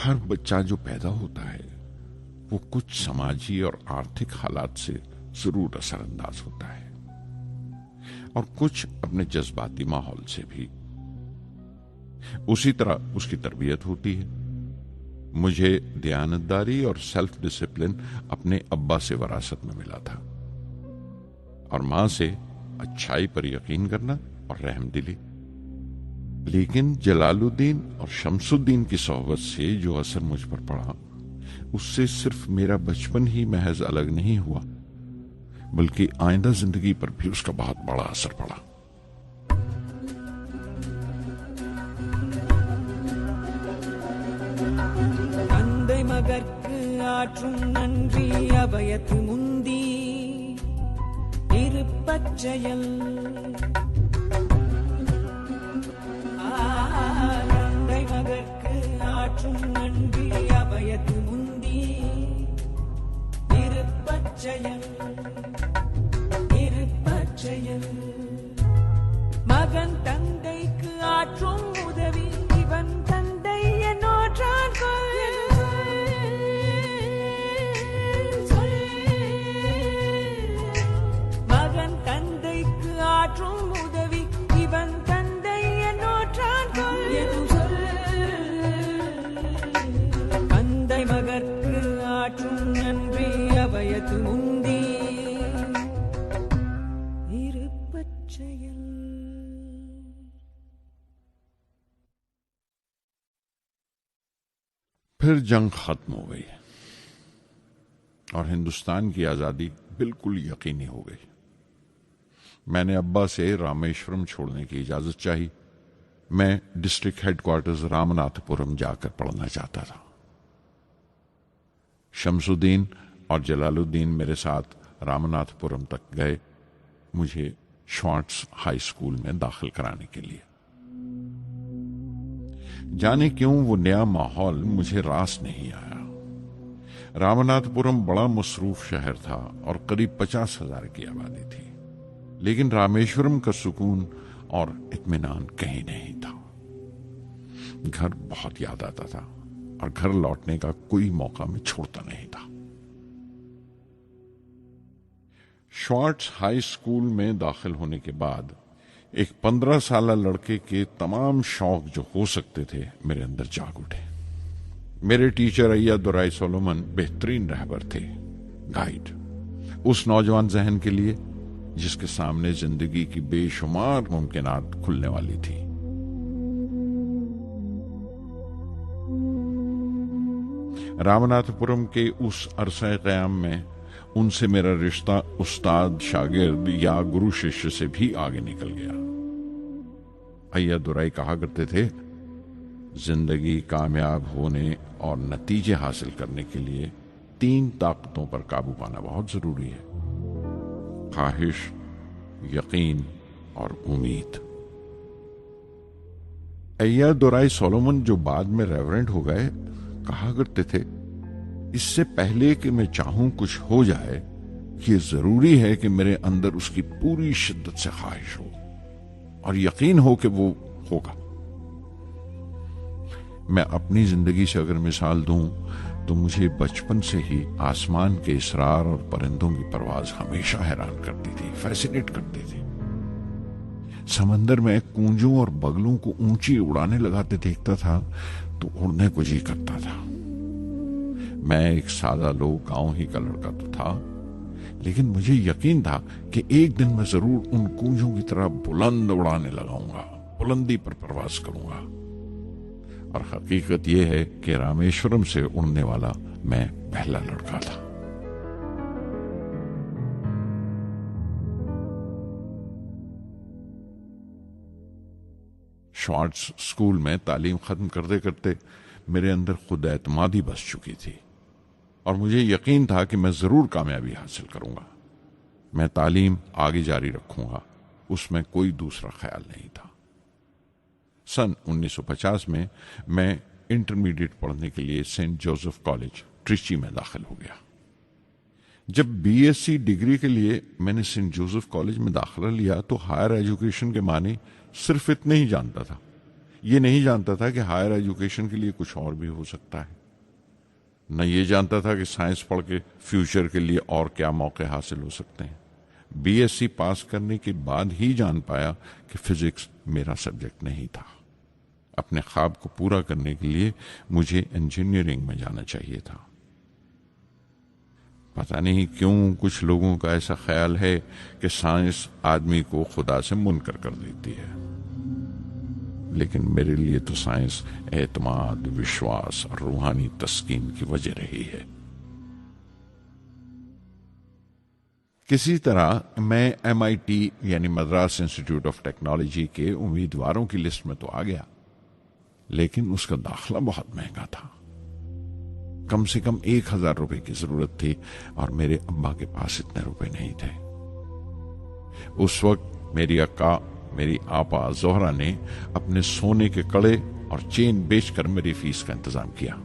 ہر بچہ جو پیدا ہوتا ہے وہ کچھ سماجی اور آرتھک حالات سے ضرور اثر انداز ہوتا ہے، اور کچھ اپنے جذباتی ماحول سے بھی۔ اسی طرح اس کی تربیت ہوتی ہے۔ مجھے دیانتداری اور سیلف ڈسپلن اپنے ابا سے وراثت میں ملا تھا، اور ماں سے اچھائی پر یقین کرنا اور رحم دلی۔ لیکن جلال الدین اور شمس الدین کی صحبت سے جو اثر مجھ پر پڑا، اس سے صرف میرا بچپن ہی محض الگ نہیں ہوا، بلکہ آئندہ زندگی پر بھی اس کا بہت بڑا اثر پڑا۔ தந்தை மகற்கு ஆற்றும் நன்றி அபயத்து முந்தி இருப்பச் செயல் தந்தை மகற்கு ஆற்றும் நன்றி அபயத்து முந்தி இருப்பச் செயல் மகன் தந்தைக்கு ஆற்றும் உதவி இவன் தந்தை என்னோற்றான் மகன் தந்தைக்கு ஆற்றும் உதவி இவன் தந்தை என்னோற்றான் தந்தை மகற்கு ஆற்றும் நன்றி அபயத்து முந்தி இருப்பச் செயல்। پھر جنگ ختم ہو گئی اور ہندوستان کی آزادی بالکل یقینی ہو گئی۔ میں نے ابا سے رامیشورم چھوڑنے کی اجازت چاہی۔ میں ڈسٹرکٹ ہیڈ کوارٹرز رامناتھ پورم جا کر پڑھنا چاہتا تھا۔ شمس الدین اور جلال الدین میرے ساتھ رامناتھ پورم تک گئے، مجھے شوارٹس ہائی اسکول میں داخل کرانے کے لیے۔ جانے کیوں وہ نیا ماحول مجھے راس نہیں آیا۔ رامناتھ پورم بڑا مصروف شہر تھا اور قریب 50,000 کی آبادی تھی، لیکن رامیشورم کا سکون اور اطمینان کہیں نہیں تھا۔ گھر بہت یاد آتا تھا اور گھر لوٹنے کا کوئی موقع میں چھوڑتا نہیں تھا۔ شوارٹس ہائی اسکول میں داخل ہونے کے بعد ایک 15 سالہ لڑکے کے تمام شوق جو ہو سکتے تھے میرے اندر جاگ اٹھے۔ میرے ٹیچر ایا دورائی سولومن بہترین رہبر تھے، گائیڈ، اس نوجوان ذہن کے لیے جس کے سامنے زندگی کی بے شمار ممکنات کھلنے والی تھی۔ رامناتھ پورم کے اس عرصہ قیام میں ان سے میرا رشتہ استاد شاگرد یا گرو ششیہ سے بھی آگے نکل گیا۔ ایا دورائی کہا کرتے تھے، زندگی کامیاب ہونے اور نتیجے حاصل کرنے کے لیے 3 طاقتوں پر قابو پانا بہت ضروری ہے: خواہش، یقین اور امید۔ ایا دورائی سولومن جو بعد میں ریورنٹ ہو گئے کہا کرتے تھے، اس سے پہلے کہ میں چاہوں کچھ ہو جائے، یہ ضروری ہے کہ میرے اندر اس کی پوری شدت سے خواہش ہو اور یقین ہو کہ وہ ہوگا۔ میں اپنی زندگی سے اگر مثال دوں تو مجھے بچپن سے ہی آسمان کے اسرار اور پرندوں کی پرواز ہمیشہ حیران کرتی تھی، فیسینیٹ کرتی تھی۔ سمندر میں کونجوں اور بگلوں کو اونچی اڑانے لگاتے دیکھتا تھا تو اڑنے کو جی کرتا تھا۔ میں ایک سادہ لوگ گاؤں ہی کا لڑکا تو تھا، لیکن مجھے یقین تھا کہ ایک دن میں ضرور ان کونجوں کی طرح بلند اڑانے لگاؤں گا، بلندی پر پرواز کروں گا۔ اور حقیقت یہ ہے کہ رامیشورم سے اڑنے والا میں پہلا لڑکا تھا۔ شوارٹس اسکول میں تعلیم ختم کرتے کرتے میرے اندر خود اعتمادی بس چکی تھی، اور مجھے یقین تھا کہ میں ضرور کامیابی حاصل کروں گا۔ میں تعلیم آگے جاری رکھوں گا، اس میں کوئی دوسرا خیال نہیں تھا۔ سن 1950 میں انٹرمیڈیٹ پڑھنے کے لیے سینٹ جوزف کالج ٹریچی میں داخل ہو گیا۔ جب بی ایس سی ڈگری کے لیے میں نے سینٹ جوزف کالج میں داخلہ لیا تو ہائر ایجوکیشن کے معنی صرف اتنے ہی جانتا تھا یہ نہیں جانتا تھا کہ ہائر ایجوکیشن کے لیے کچھ اور بھی ہو سکتا ہے، نہ یہ جانتا تھا کہ سائنس پڑھ کے فیوچر کے لیے اور کیا موقع حاصل ہو سکتے ہیں۔ بی ایس سی پاس کرنے کے بعد ہی جان پایا کہ فزکس میرا سبجیکٹ نہیں تھا۔ اپنے خواب کو پورا کرنے کے لیے مجھے انجینئرنگ میں جانا چاہیے تھا۔ پتہ نہیں کیوں کچھ لوگوں کا ایسا خیال ہے کہ سائنس آدمی کو خدا سے منکر کر دیتی ہے، لیکن میرے لیے تو سائنس اعتماد، وشواس اور روحانی تسکین کی وجہ رہی ہے۔ کسی طرح میں MIT یعنی مدراس انسٹیٹیوٹ آف ٹیکنالوجی کے امیدواروں کی لسٹ میں تو آ گیا، لیکن اس کا داخلہ بہت مہنگا تھا۔ کم سے کم 1000 روپے کی ضرورت تھی اور میرے ابا کے پاس اتنے روپے نہیں تھے۔ اس وقت میری اکا، میری آپا زہرا نے اپنے سونے کے کڑے اور چین بیچ کر میری فیس کا انتظام کیا۔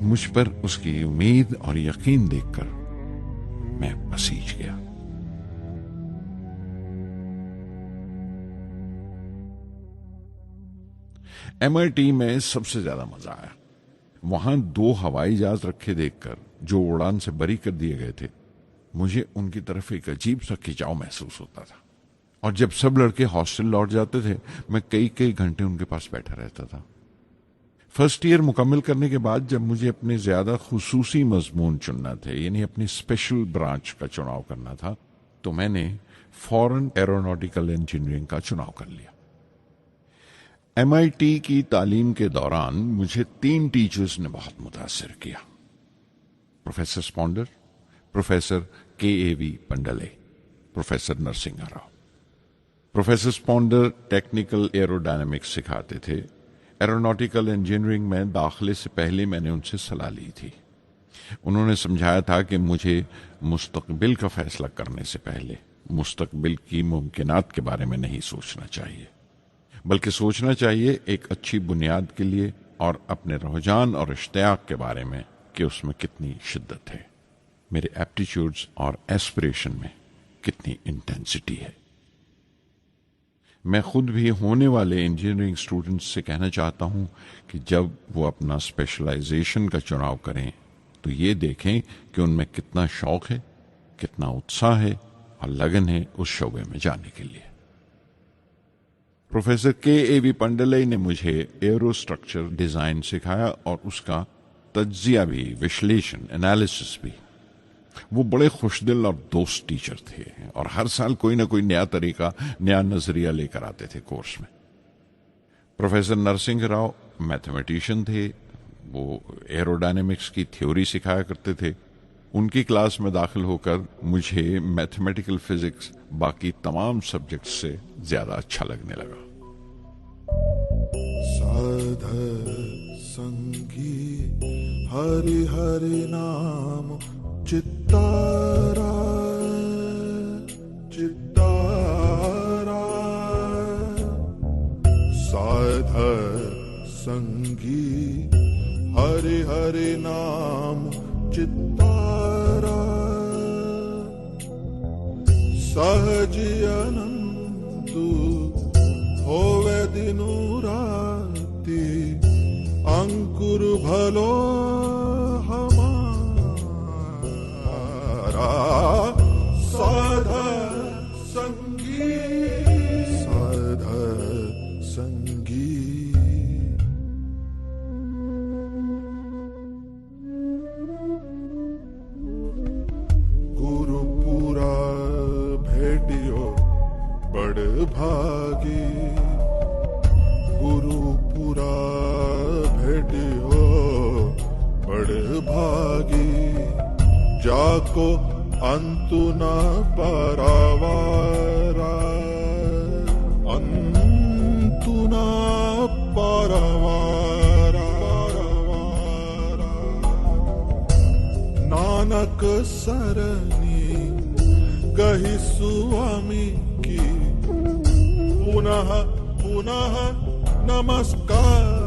مجھ پر اس کی امید اور یقین دیکھ کر میں پسیج گیا۔ MIT میں سب سے زیادہ مزہ آیا۔ وہاں 2 ہوائی جہاز رکھے دیکھ کر جو اڑان سے بری کر دیے گئے تھے، مجھے ان کی طرف ایک عجیب سا کھچاؤ محسوس ہوتا تھا، اور جب سب لڑکے ہاسٹل لوٹ جاتے تھے میں کئی گھنٹے ان کے پاس بیٹھا رہتا تھا۔ فرسٹ ایئر مکمل کرنے کے بعد جب مجھے اپنے زیادہ خصوصی مضمون چننا تھے، یعنی اپنی اسپیشل برانچ کا چناؤ کرنا تھا، تو میں نے فورن ایروناٹیکل انجینئرنگ کا چناؤ کر لیا۔ MIT کی تعلیم کے دوران مجھے 3 ٹیچرز نے بہت متاثر کیا: پروفیسر سپونڈر، professor KAV Pandalai, professor Narasinga Rao. Professor سپونڈر ٹیکنیکل ایروڈائنامکس سکھاتے تھے۔ ایروناٹیکل انجینئرنگ میں داخلے سے پہلے میں نے ان سے صلاح لی تھی۔ انہوں نے سمجھایا تھا کہ مجھے مستقبل کا فیصلہ کرنے سے پہلے مستقبل کی ممکنات کے بارے میں نہیں سوچنا چاہیے، بلکہ سوچنا چاہیے ایک اچھی بنیاد کے لیے اور اپنے رجحان اور اشتیاق کے بارے میں کہ اس میں کتنی شدت ہے، میرے ایپٹیچیوڈز اور ایسپریشن میں کتنی انٹینسٹی ہے۔ میں خود بھی ہونے والے انجینئرنگ اسٹوڈنٹس سے کہنا چاہتا ہوں کہ جب وہ اپنا اسپیشلائزیشن کا چناؤ کریں تو یہ دیکھیں کہ ان میں کتنا شوق ہے، کتنا اتساہ ہے اور لگن ہے اس شعبے میں جانے کے لیے۔ پروفیسر KAV پنڈلے نے مجھے ایرو اسٹرکچر ڈیزائن سکھایا اور اس کا تجزیہ بھی، وشلیشن، انالیسس بھی۔ وہ بڑے خوش دل اور دوست ٹیچر تھے اور ہر سال کوئی نہ کوئی نیا طریقہ، نیا نظریہ لے کر آتے تھے کورس میں۔ پروفیسر نرسنگ راؤ میتھمیٹیشین تھے، وہ ایروڈائنامکس کی تھیوری سکھایا کرتے تھے۔ ان کی کلاس میں داخل ہو کر مجھے میتھمیٹیکل فزکس باقی تمام سبجیکٹس سے زیادہ اچھا لگنے لگا۔ سنگی ہری ہری نام چتارا چتارا سادھ سنگی ہری ہری نام چتارا سہجی انتو ہووے دنو راتی انکر بھلو سادھ سنگی سادھ سنگی گرو پورا بھیٹیو بڑ بھاگی گرو پورا بھیٹیو بڑ بھاگی جاکو انتو نہ پاراوارا انتو نہ پاراوارا نانک سرنی کہی سوامی کی پنہ پنہ نمسکار